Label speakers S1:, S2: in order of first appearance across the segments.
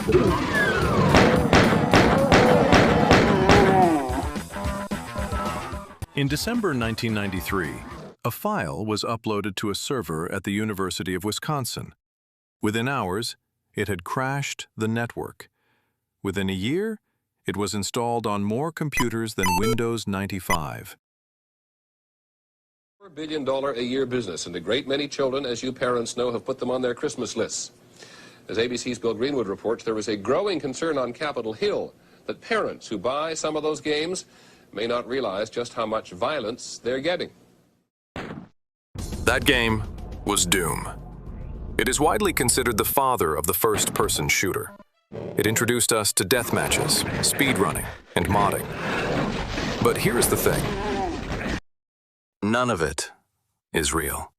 S1: In December 1993, a file was uploaded to a server at the University of Wisconsin. Within hours, it had crashed the network. Within a year, it was installed on more computers than Windows 95.
S2: $4 billion a year business, and a great many children, as you parents know, have put them on their Christmas lists. As ABC's Bill Greenwood reports, there is a growing concern on Capitol Hill that parents who buy some of those games may not realize just how much violence they're getting.
S1: That game was Doom. It is widely considered the father of the first-person shooter. It introduced us to deathmatches, speedrunning, and modding. But here's the thing. None of it is real.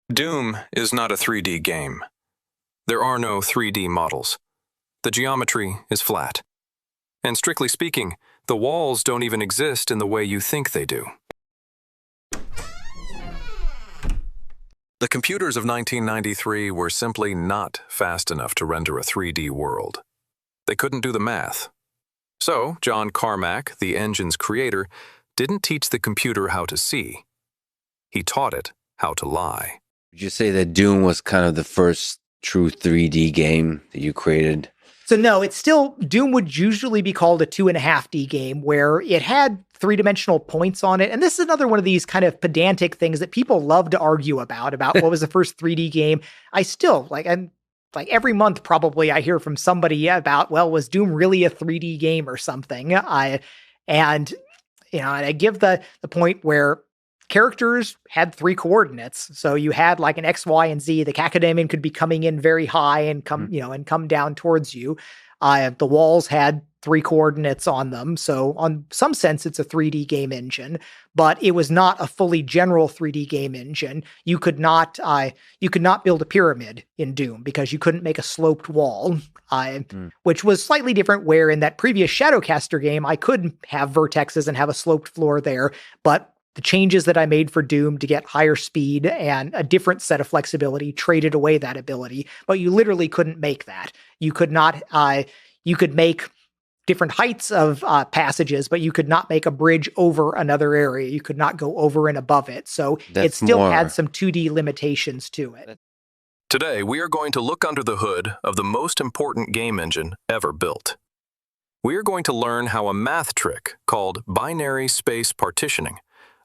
S1: Doom is not a 3D game. There are no 3D models. The geometry is flat. And strictly speaking, the walls don't even exist in the way you think they do. The computers of 1993 were simply not fast enough to render a 3D world. They couldn't do the math. So, John Carmack, the engine's creator, didn't teach the computer how to see. He taught it how to lie.
S3: Would you say that Doom was kind of the first true 3D game that you created?
S4: So no, it's still, Doom would usually be called a 2.5D game where it had three-dimensional points on it. And this is another one of these kind of pedantic things that people love to argue about what was the first 3D game. I still, I'm like every month probably I hear from somebody about, well, was Doom really a 3D game or something? And I give the point where characters had 3 coordinates. So you had like an X, Y, and Z. The Cacodemon could be coming in very high and come down towards you. The walls had 3 coordinates on them. So on some sense, it's a 3D game engine, but it was not a fully general 3D game engine. You could not build a pyramid in Doom because you couldn't make a sloped wall, which was slightly different where in that previous Shadowcaster game, I could have vertexes and have a sloped floor there, but the changes that I made for Doom to get higher speed and a different set of flexibility traded away that ability, but you literally couldn't make that. You could not, you could make different heights of passages, but you could not make a bridge over another area. You could not go over and above it. So it still had some 2D limitations to it.
S1: Today, we are going to look under the hood of the most important game engine ever built. We are going to learn how a math trick called binary space partitioning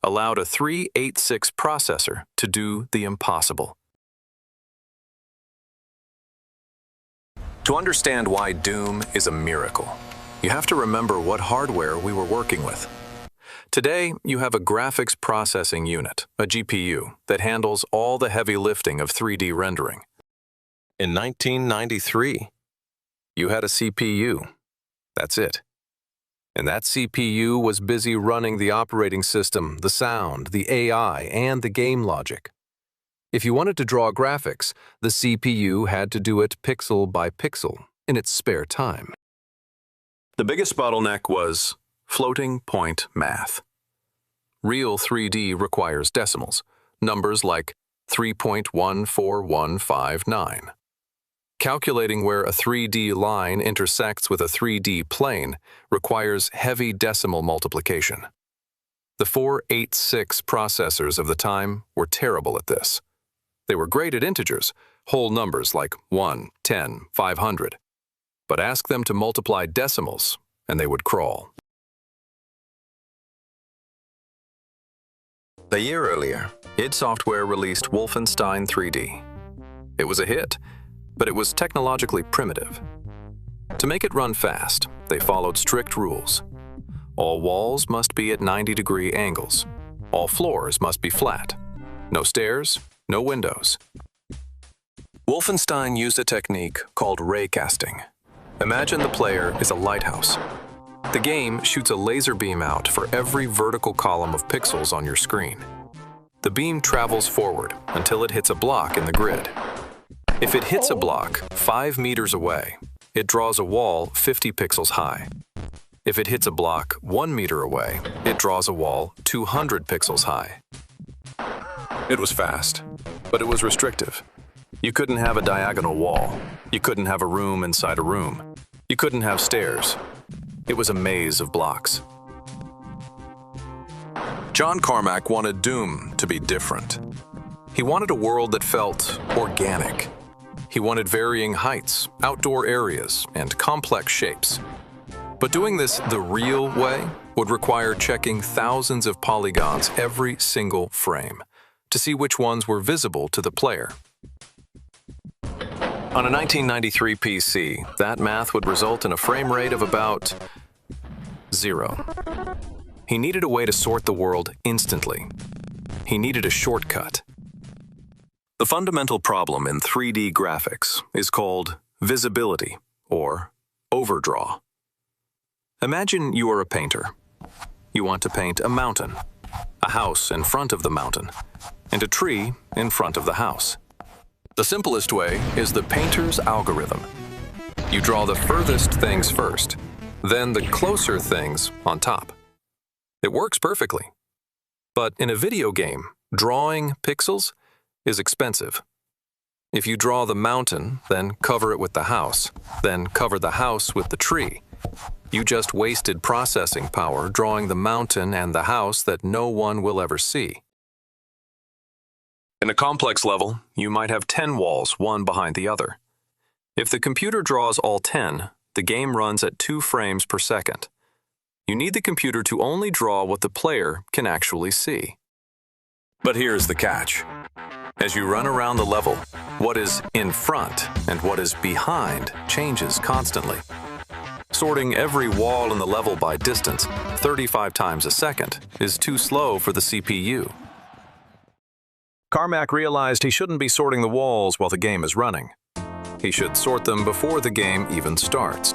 S1: allowed a 386 processor to do the impossible. To understand why Doom is a miracle, you have to remember what hardware we were working with. Today, you have a graphics processing unit, a GPU, that handles all the heavy lifting of 3D rendering. In 1993, you had a CPU. That's it. And that CPU was busy running the operating system, the sound, the AI, and the game logic. If you wanted to draw graphics, the CPU had to do it pixel by pixel in its spare time. The biggest bottleneck was floating point math. Real 3D requires decimals, numbers like 3.14159. Calculating where a 3D line intersects with a 3D plane requires heavy decimal multiplication. The 486 processors of the time were terrible at this. They were great at integers, whole numbers like 1, 10, 500. But ask them to multiply decimals, and they would crawl. A year earlier, id Software released Wolfenstein 3D. It was a hit, but it was technologically primitive. To make it run fast, they followed strict rules. All walls must be at 90-degree angles. All floors must be flat. No stairs, no windows. Wolfenstein used a technique called raycasting. Imagine the player is a lighthouse. The game shoots a laser beam out for every vertical column of pixels on your screen. The beam travels forward until it hits a block in the grid. If it hits a block 5 meters away, it draws a wall 50 pixels high. If it hits a block 1 meter away, it draws a wall 200 pixels high. It was fast, but it was restrictive. You couldn't have a diagonal wall. You couldn't have a room inside a room. You couldn't have stairs. It was a maze of blocks. John Carmack wanted Doom to be different. He wanted a world that felt organic. He wanted varying heights, outdoor areas, and complex shapes. But doing this the real way would require checking thousands of polygons every single frame to see which ones were visible to the player. On a 1993 PC, that math would result in a frame rate of about 0. He needed a way to sort the world instantly. He needed a shortcut. The fundamental problem in 3D graphics is called visibility, or overdraw. Imagine you are a painter. You want to paint a mountain, a house in front of the mountain, and a tree in front of the house. The simplest way is the painter's algorithm. You draw the furthest things first, then the closer things on top. It works perfectly. But in a video game, drawing pixels is expensive. If you draw the mountain, then cover it with the house, then cover the house with the tree, you just wasted processing power drawing the mountain and the house that no one will ever see. In a complex level, you might have 10 walls, one behind the other. If the computer draws all 10, the game runs at 2 frames per second. You need the computer to only draw what the player can actually see. But here's the catch. As you run around the level, what is in front and what is behind changes constantly. Sorting every wall in the level by distance 35 times a second is too slow for the CPU. Carmack realized he shouldn't be sorting the walls while the game is running. He should sort them before the game even starts.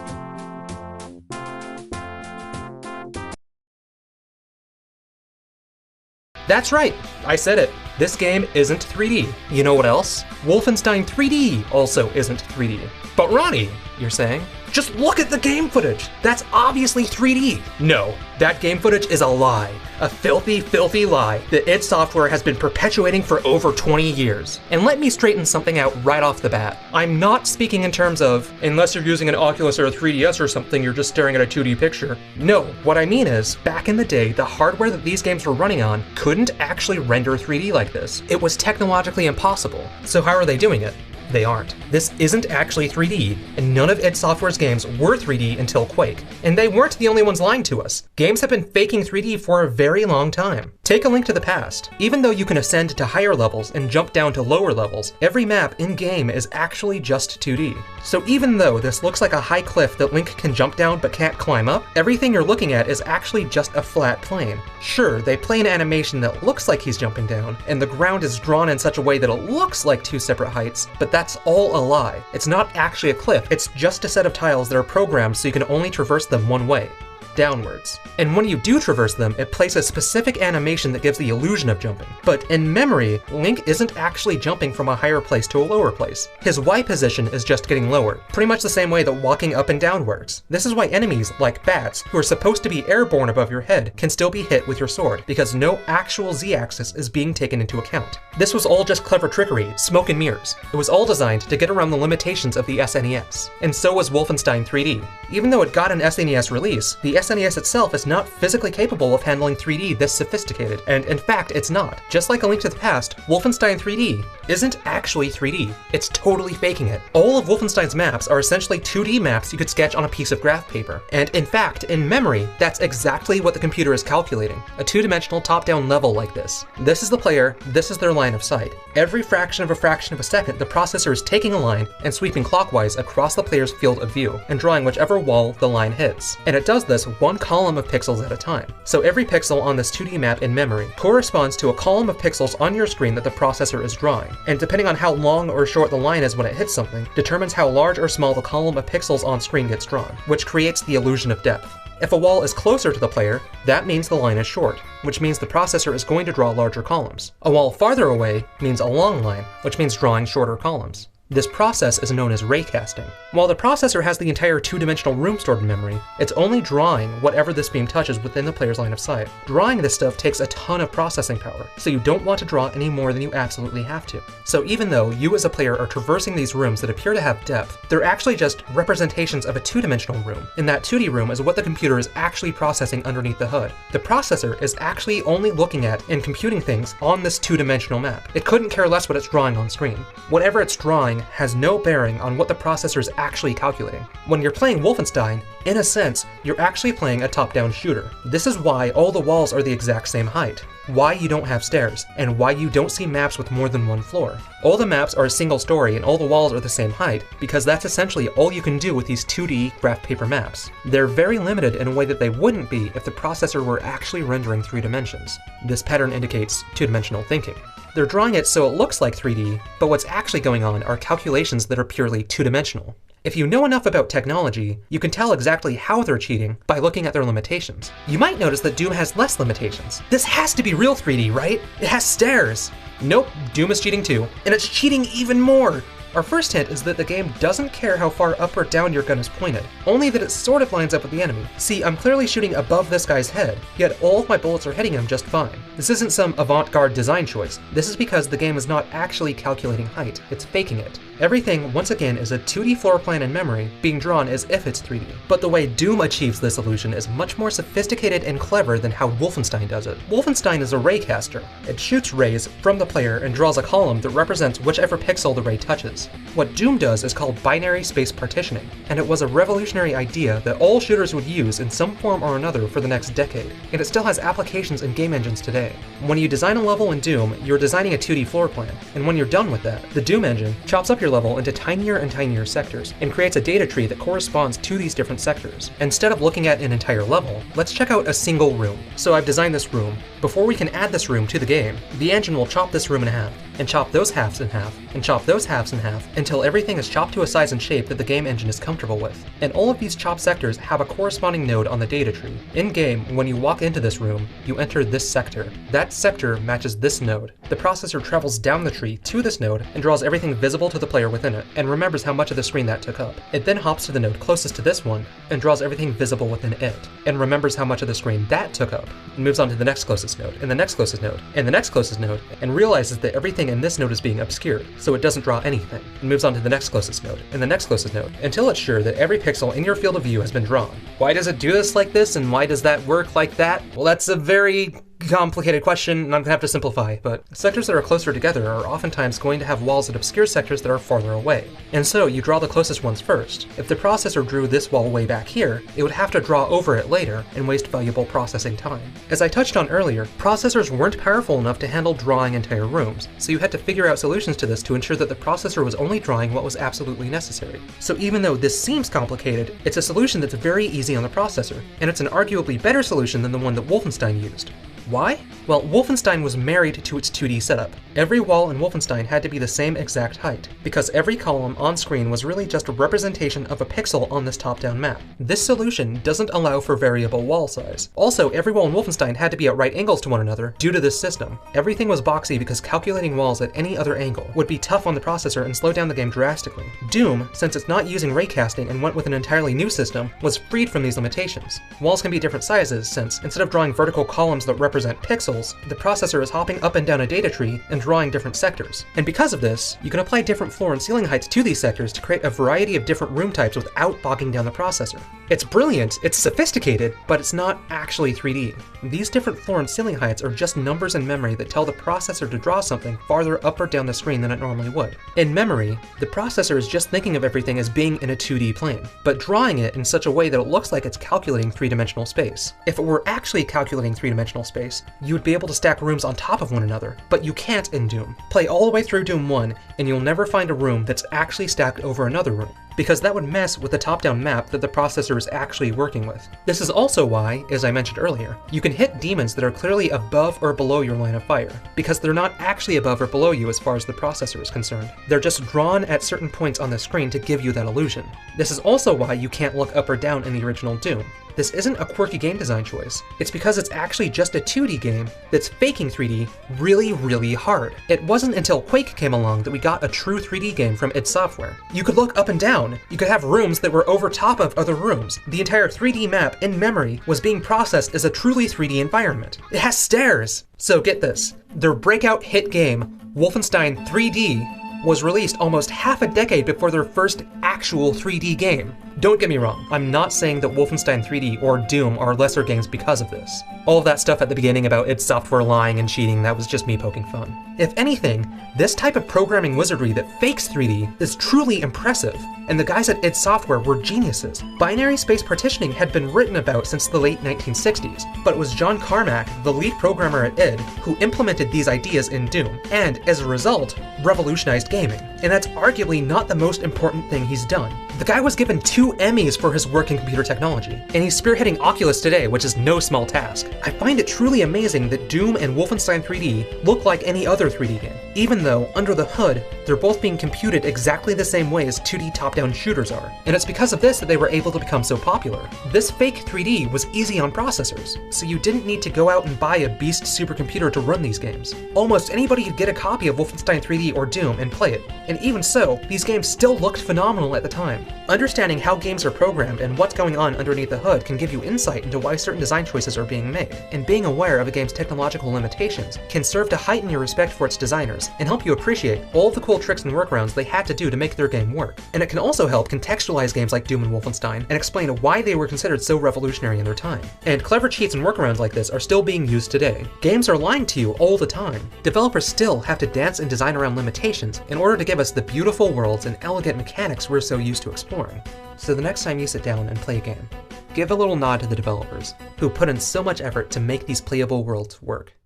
S5: That's right, I said it. This game isn't 3D. You know what else? Wolfenstein 3D also isn't 3D. But Ronnie, you're saying? Just look at the game footage. That's obviously 3D. No, that game footage is a lie. A filthy, filthy lie that id Software has been perpetuating for over 20 years. And let me straighten something out right off the bat. I'm not speaking in terms of, unless you're using an Oculus or a 3DS or something, you're just staring at a 2D picture. No, what I mean is, back in the day, the hardware that these games were running on couldn't actually render 3D like this. It was technologically impossible. So how are they doing it? They aren't. This isn't actually 3D, and none of id Software's games were 3D until Quake. And they weren't the only ones lying to us. Games have been faking 3D for a very long time. Take A Link to the Past. Even though you can ascend to higher levels and jump down to lower levels, every map in-game is actually just 2D. So even though this looks like a high cliff that Link can jump down but can't climb up, everything you're looking at is actually just a flat plane. Sure, they play an animation that looks like he's jumping down, and the ground is drawn in such a way that it looks like 2 separate heights, but that's all a lie. It's not actually a cliff, it's just a set of tiles that are programmed so you can only traverse them one way. Downwards. And when you do traverse them, it plays a specific animation that gives the illusion of jumping. But in memory, Link isn't actually jumping from a higher place to a lower place. His Y position is just getting lower, pretty much the same way that walking up and down works. This is why enemies, like bats, who are supposed to be airborne above your head, can still be hit with your sword, because no actual Z-axis is being taken into account. This was all just clever trickery, smoke and mirrors. It was all designed to get around the limitations of the SNES. And so was Wolfenstein 3D. Even though it got an SNES release, the SNES itself is not physically capable of handling 3D this sophisticated, and in fact it's not. Just like A Link to the Past, Wolfenstein 3D isn't actually 3D, it's totally faking it. All of Wolfenstein's maps are essentially 2D maps you could sketch on a piece of graph paper, and in fact, in memory, that's exactly what the computer is calculating, a 2-dimensional top-down level like this. This is the player, this is their line of sight. Every fraction of a second, the processor is taking a line and sweeping clockwise across the player's field of view, and drawing whichever wall the line hits. And it does this one column of pixels at a time. So every pixel on this 2D map in memory corresponds to a column of pixels on your screen that the processor is drawing. And depending on how long or short the line is when it hits something, determines how large or small the column of pixels on screen gets drawn, which creates the illusion of depth. If a wall is closer to the player, that means the line is short, which means the processor is going to draw larger columns. A wall farther away means a long line, which means drawing shorter columns. This process is known as raycasting. While the processor has the entire two-dimensional room stored in memory, it's only drawing whatever this beam touches within the player's line of sight. Drawing this stuff takes a ton of processing power, so you don't want to draw any more than you absolutely have to. So even though you as a player are traversing these rooms that appear to have depth, they're actually just representations of a two-dimensional room, and that 2D room is what the computer is actually processing underneath the hood. The processor is actually only looking at and computing things on this two-dimensional map. It couldn't care less what it's drawing on screen. Whatever it's drawing has no bearing on what the processor is actually calculating. When you're playing Wolfenstein, in a sense, you're actually playing a top-down shooter. This is why all the walls are the exact same height, why you don't have stairs, and why you don't see maps with more than one floor. All the maps are a single story and all the walls are the same height, because that's essentially all you can do with these 2D graph paper maps. They're very limited in a way that they wouldn't be if the processor were actually rendering 3 dimensions. This pattern indicates two-dimensional thinking. They're drawing it so it looks like 3D, but what's actually going on are calculations that are purely two-dimensional. If you know enough about technology, you can tell exactly how they're cheating by looking at their limitations. You might notice that Doom has less limitations. This has to be real 3D, right? It has stairs! Nope, Doom is cheating too, and it's cheating even more! Our first hint is that the game doesn't care how far up or down your gun is pointed, only that it sort of lines up with the enemy. See, I'm clearly shooting above this guy's head, yet all of my bullets are hitting him just fine. This isn't some avant-garde design choice. This is because the game is not actually calculating height, it's faking it. Everything, once again, is a 2D floor plan in memory, being drawn as if it's 3D. But the way Doom achieves this illusion is much more sophisticated and clever than how Wolfenstein does it. Wolfenstein is a raycaster. It shoots rays from the player and draws a column that represents whichever pixel the ray touches. What Doom does is called binary space partitioning, and it was a revolutionary idea that all shooters would use in some form or another for the next decade, and it still has applications in game engines today. When you design a level in Doom, you're designing a 2D floor plan, and when you're done with that, the Doom engine chops up your level into tinier and tinier sectors, and creates a data tree that corresponds to these different sectors. Instead of looking at an entire level, let's check out a single room. So I've designed this room. Before we can add this room to the game, the engine will chop this room in half, and chop those halves in half, and chop those halves in half, until everything is chopped to a size and shape that the game engine is comfortable with. And all of these chopped sectors have a corresponding node on the data tree. In-game, when you walk into this room, you enter this sector. That sector matches this node. The processor travels down the tree to this node and draws everything visible to the player within it, and remembers how much of the screen that took up. It then hops to the node closest to this one, and draws everything visible within it, and remembers how much of the screen that took up, and moves on to the next closest node, and the next closest node, and the next closest node, and realizes that everything in this node is being obscured, so it doesn't draw anything, and moves on to the next closest node, and the next closest node, until it's sure that every pixel in your field of view has been drawn. Why does it do this like this, and why does that work like that? Well, that's a very complicated question, and I'm gonna have to simplify, but sectors that are closer together are oftentimes going to have walls that obscure sectors that are farther away. And so you draw the closest ones first. If the processor drew this wall way back here, it would have to draw over it later and waste valuable processing time. As I touched on earlier, processors weren't powerful enough to handle drawing entire rooms, so you had to figure out solutions to this to ensure that the processor was only drawing what was absolutely necessary. So even though this seems complicated, it's a solution that's very easy on the processor, and it's an arguably better solution than the one that Wolfenstein used. Why? Well, Wolfenstein was married to its 2D setup. Every wall in Wolfenstein had to be the same exact height, because every column on screen was really just a representation of a pixel on this top-down map. This solution doesn't allow for variable wall size. Also, every wall in Wolfenstein had to be at right angles to one another due to this system. Everything was boxy because calculating walls at any other angle would be tough on the processor and slow down the game drastically. Doom, since it's not using raycasting and went with an entirely new system, was freed from these limitations. Walls can be different sizes since, instead of drawing vertical columns that represent pixels, the processor is hopping up and down a data tree and drawing different sectors. And because of this, you can apply different floor and ceiling heights to these sectors to create a variety of different room types without bogging down the processor. It's brilliant, it's sophisticated, but it's not actually 3D. These different floor and ceiling heights are just numbers in memory that tell the processor to draw something farther up or down the screen than it normally would. In memory, the processor is just thinking of everything as being in a 2D plane, but drawing it in such a way that it looks like it's calculating three-dimensional space. If it were actually calculating three-dimensional space, you would be able to stack rooms on top of one another, but you can't in Doom. Play all the way through Doom 1, and you'll never find a room that's actually stacked over another room, because that would mess with the top-down map that the processor is actually working with. This is also why, as I mentioned earlier, you can hit demons that are clearly above or below your line of fire, because they're not actually above or below you as far as the processor is concerned. They're just drawn at certain points on the screen to give you that illusion. This is also why you can't look up or down in the original Doom. this isn't a quirky game design choice. It's because it's actually just a 2D game that's faking 3D really, really hard. It wasn't until Quake came along that we got a true 3D game from id Software. You could look up and down. You could have rooms that were over top of other rooms. The entire 3D map in memory was being processed as a truly 3D environment. It has stairs! So get this, their breakout hit game, Wolfenstein 3D, was released almost half a decade before their first actual 3D game. Don't get me wrong, I'm not saying that Wolfenstein 3D or Doom are lesser games because of this. All of that stuff at the beginning about id Software lying and cheating, that was just me poking fun. If anything, this type of programming wizardry that fakes 3D is truly impressive, and the guys at id Software were geniuses. Binary space partitioning had been written about since the late 1960s, but it was John Carmack, the lead programmer at id, who implemented these ideas in Doom, and as a result, revolutionized gaming. And that's arguably not the most important thing he's done. The guy was given 2 Emmys for his work in computer technology, and he's spearheading Oculus today, which is no small task. I find it truly amazing that Doom and Wolfenstein 3D look like any other 3D game, even though, under the hood, they're both being computed exactly the same way as 2D top-down shooters are. And it's because of this that they were able to become so popular. This fake 3D was easy on processors, so you didn't need to go out and buy a beast supercomputer to run these games. Almost anybody could get a copy of Wolfenstein 3D or Doom and play it. And even so, these games still looked phenomenal at the time. Understanding how games are programmed and what's going on underneath the hood can give you insight into why certain design choices are being made, and being aware of a game's technological limitations can serve to heighten your respect for its designers and help you appreciate all of the cool tricks and workarounds they had to do to make their game work. And it can also help contextualize games like Doom and Wolfenstein and explain why they were considered so revolutionary in their time. And clever cheats and workarounds like this are still being used today. Games are lying to you all the time. Developers still have to dance and design around limitations in order to give us the beautiful worlds and elegant mechanics we're so used to exploring. So the next time you sit down and play a game, give a little nod to the developers, who put in so much effort to make these playable worlds work.